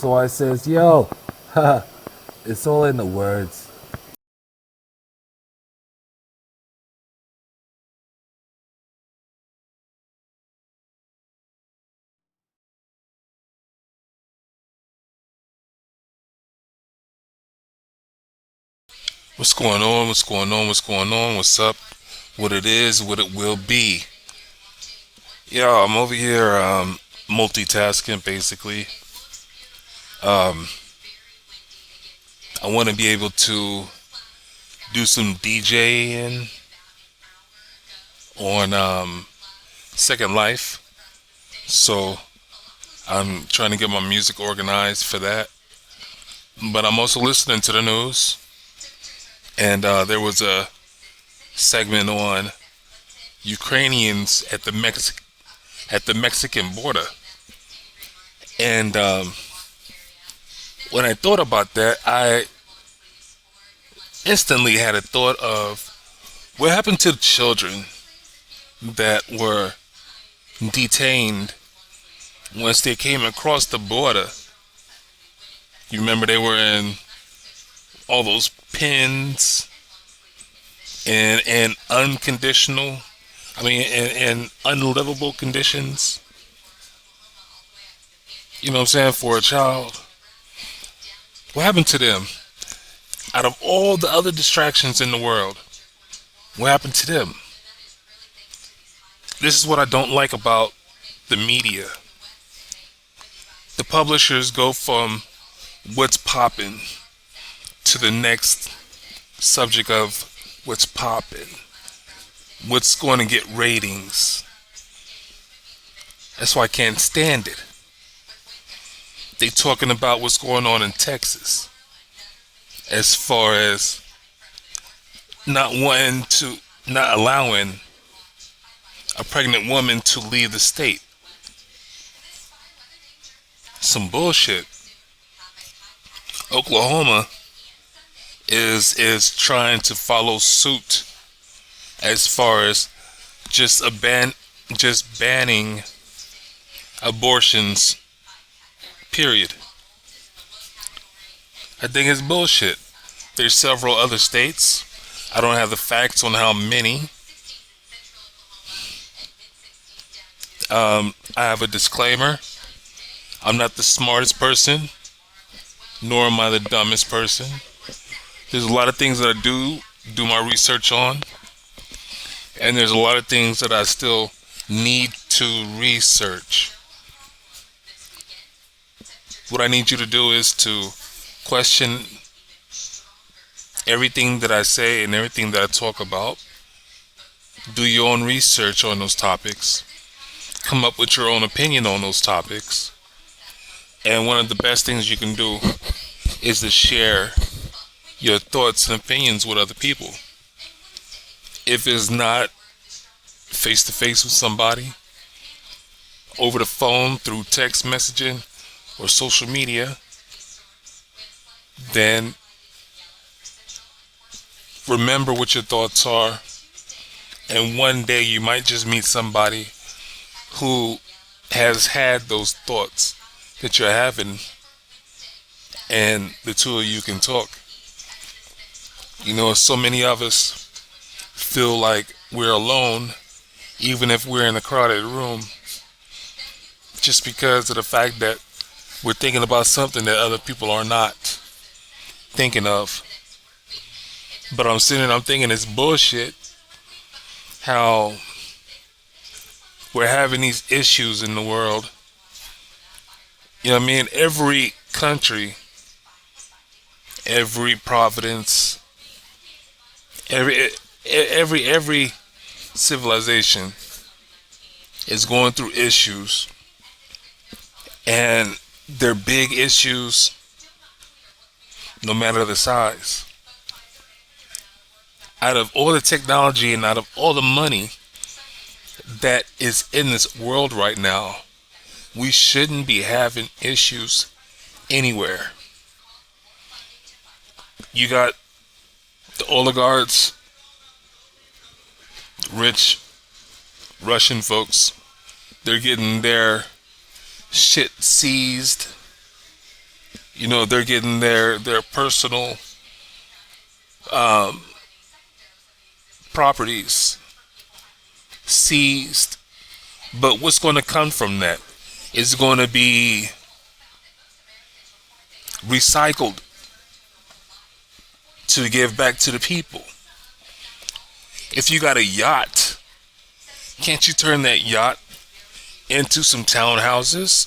So I says, yo, haha, it's all in the words. What's going on? What's going on? What's going on? What's up? What it is, what it will be. Yeah, I'm over here multitasking basically. Um, I want to be able to do some DJing on Second Life. So I'm trying to get my music organized for that. But I'm also listening to the news. And there was a segment on Ukrainians at the Mexican border. And when I thought about that, I instantly had a thought of what happened to the children that were detained once they came across the border. You remember they were in all those pens and unconditional, and unlivable conditions. You know what I'm saying? For a child. What happened to them? Out of all the other distractions in the world, what happened to them? This is what I don't like about the media. The publishers go from what's popping to the next subject of what's popping, what's going to get ratings. That's why I can't stand it. They talking about what's going on in Texas as far as not allowing a pregnant woman to leave the state. Some bullshit. Oklahoma is trying to follow suit as far as just just banning abortions. Period. I think it's bullshit. There's several other states. I don't have the facts on how many. I have a disclaimer. I'm not the smartest person, nor am I the dumbest person. There's a lot of things that I do my research on, and there's a lot of things that I still need to research. What I need you to do is to question everything that I say and everything that I talk about. Do your own research on those topics. Come up with your own opinion on those topics. And one of the best things you can do is to share your thoughts and opinions with other people. If it's not face to face with somebody, over the phone, through text messaging or social media, then remember what your thoughts are. And one day you might just meet somebody who has had those thoughts that you're having, and the two of you can talk. You know, so many of us feel like we're alone, even if we're in a crowded room, just because of the fact that we're thinking about something that other people are not thinking of. But I'm sitting and I'm thinking it's bullshit how we're having these issues in the world. You know what I mean? Every country, every providence, every civilization is going through issues, and they're big issues no matter the size. Out of all the technology and out of all the money that is in this world right now, we shouldn't be having issues anywhere. You got the oligarchs, rich Russian folks, they're getting their shit seized They're getting their personal um, properties seized. But what's going to come from that is going to be recycled to give back to the people. If you got a yacht, can't you turn that yacht into some townhouses?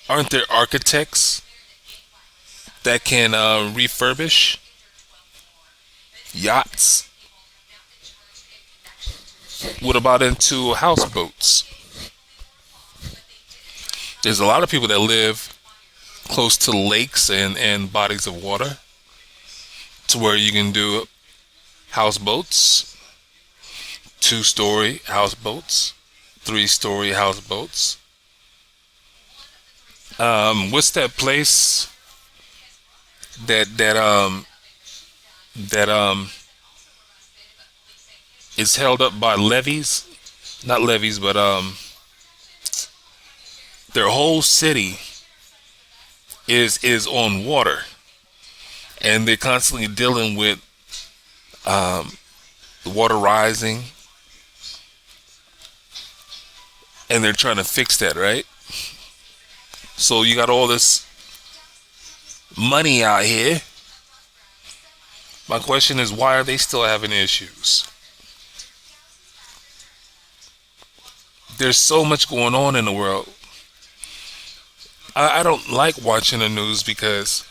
Aren't there architects that can refurbish yachts? What about into houseboats? There's a lot of people that live close to lakes and bodies of water to where you can do houseboats, 2-story houseboats, 3-story houseboats. What's that place that is held up by levees? Not levees, but their whole city is on water, and they're constantly dealing with the water rising, and they're trying to fix that, right? So you got all this money out here. My question is, why are they still having issues? There's so much going on in the world. I don't like watching the news because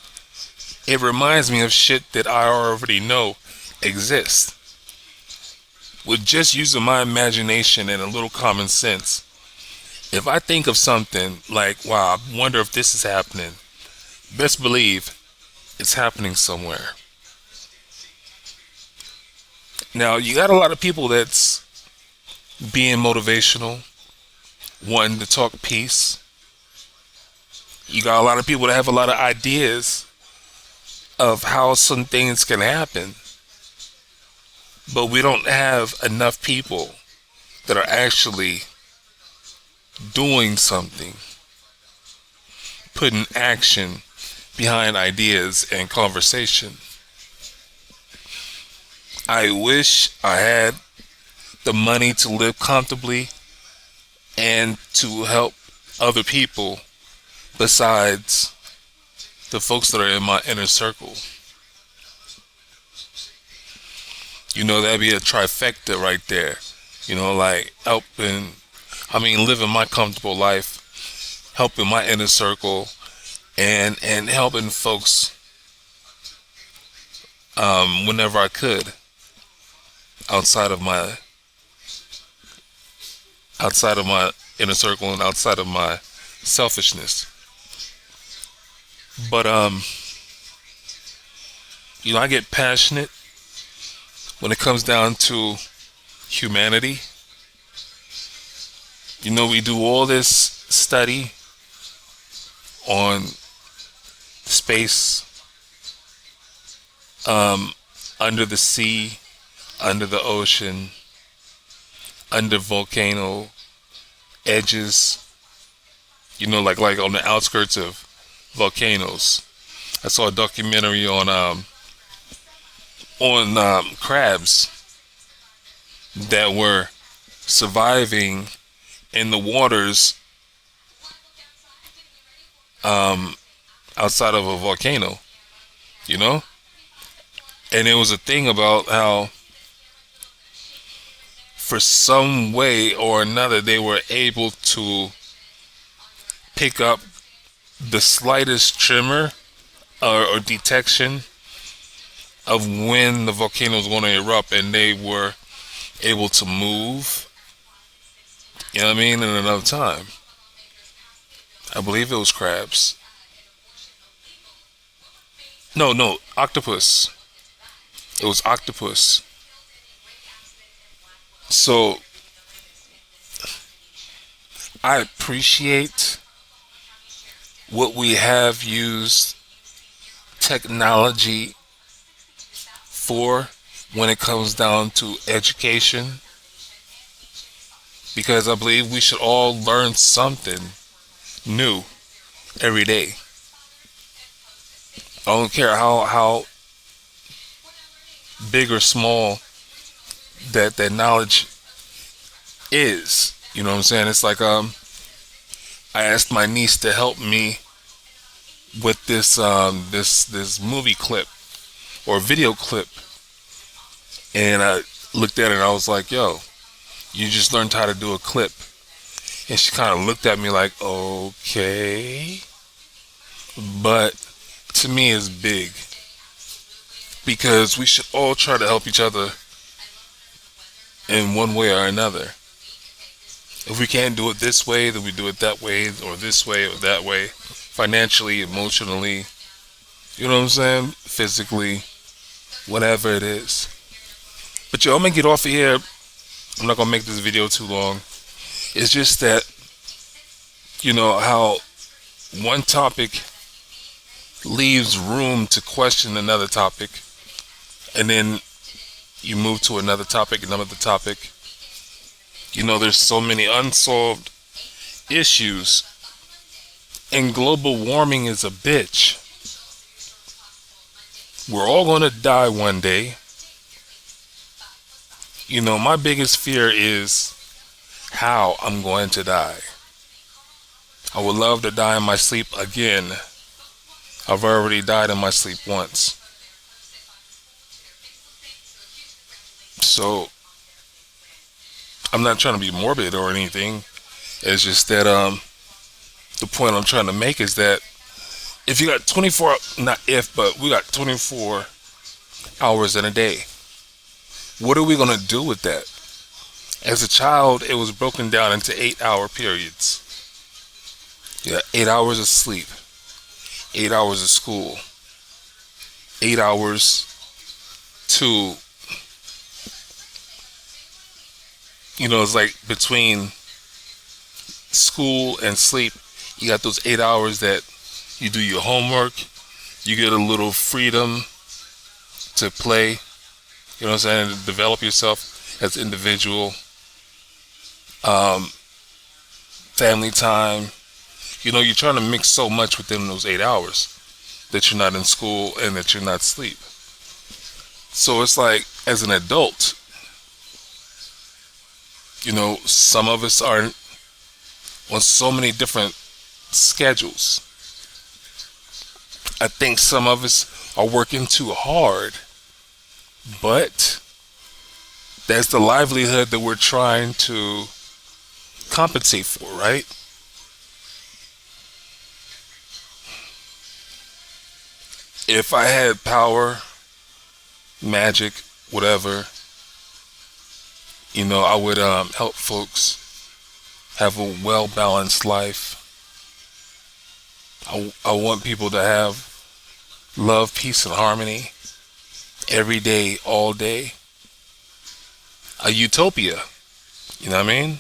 it reminds me of shit that I already know exists. With just using my imagination and a little common sense, if I think of something like, wow, I wonder if this is happening, best believe it's happening somewhere. Now, you got a lot of people that's being motivational, wanting to talk peace. You got a lot of people that have a lot of ideas of how some things can happen. But we don't have enough people that are actually doing something, putting action behind ideas and conversation. I wish I had the money to live comfortably and to help other people besides the folks that are in my inner circle. That'd be a trifecta right there. Like living my comfortable life, helping my inner circle, and helping folks whenever I could outside of my inner circle and outside of my selfishness. But I get passionate when it comes down to humanity. We do all this study on space, under the sea, under the ocean, under volcano edges, like on the outskirts of volcanoes. I saw a documentary on crabs that were surviving in the waters outside of a volcano, and it was a thing about how for some way or another they were able to pick up the slightest tremor or detection of when the volcano was going to erupt, and they were able to move, in another time. I believe it was crabs. No, octopus. It was octopus. So I appreciate what we have used technology for when it comes down to education, because I believe we should all learn something new every day. I don't care how big or small that knowledge is. You know what I'm saying? It's like I asked my niece to help me with this movie clip or video clip, and I looked at it and I was like, "Yo, you just learned how to do a clip." And she kind of looked at me like, "Okay," but to me it's big because we should all try to help each other in one way or another. If we can't do it this way, then we do it that way, or this way or that way, financially, emotionally, you know what I'm saying? Physically, whatever it is. But yo, I'm gonna get off of here. I'm not gonna make this video too long. It's just that, you know, how one topic leaves room to question another topic, and then you move to another topic, another topic. You know, there's so many unsolved issues, and global warming is a bitch. We're all gonna die one day. You know, my biggest fear is how I'm going to die. I would love to die in my sleep again. I've already died in my sleep once. So, I'm not trying to be morbid or anything. It's just that the point I'm trying to make is that if you got 24, not if, but we got 24 hours in a day. What are we going to do with that? As a child, it was broken down into 8-hour periods. Yeah, 8 hours of sleep, 8 hours of school, 8 hours to, you know, it's like between school and sleep, you got those 8 hours that you do your homework, you get a little freedom to play, you know what I'm saying, to develop yourself as an individual, family time. You know, you're trying to mix so much within those 8 hours that you're not in school and that you're not asleep. So it's like, as an adult, you know, some of us are on so many different schedules. I think some of us are working too hard, but that's the livelihood that we're trying to compensate for, right? If I had power, magic, whatever, you know, I would help folks have a well-balanced life. I want people to have love, peace, and harmony every day, all day. A utopia, you know what I mean?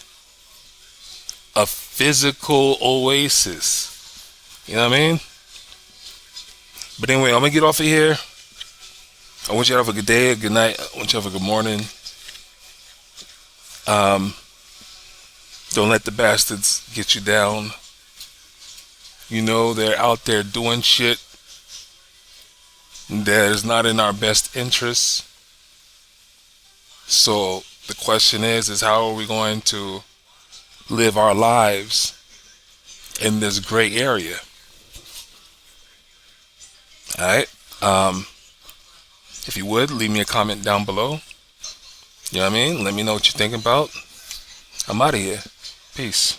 A physical oasis, you know what I mean? But anyway, I'm gonna get off of here. I want you to have a good day, a good night. I want you to have a good morning. Don't let the bastards get you down. You know, they're out there doing shit that is not in our best interests. So the question is how are we going to live our lives in this gray area? Alright? If you would, leave me a comment down below. You know what I mean? Let me know what you're thinking about. I'm out of here. Peace.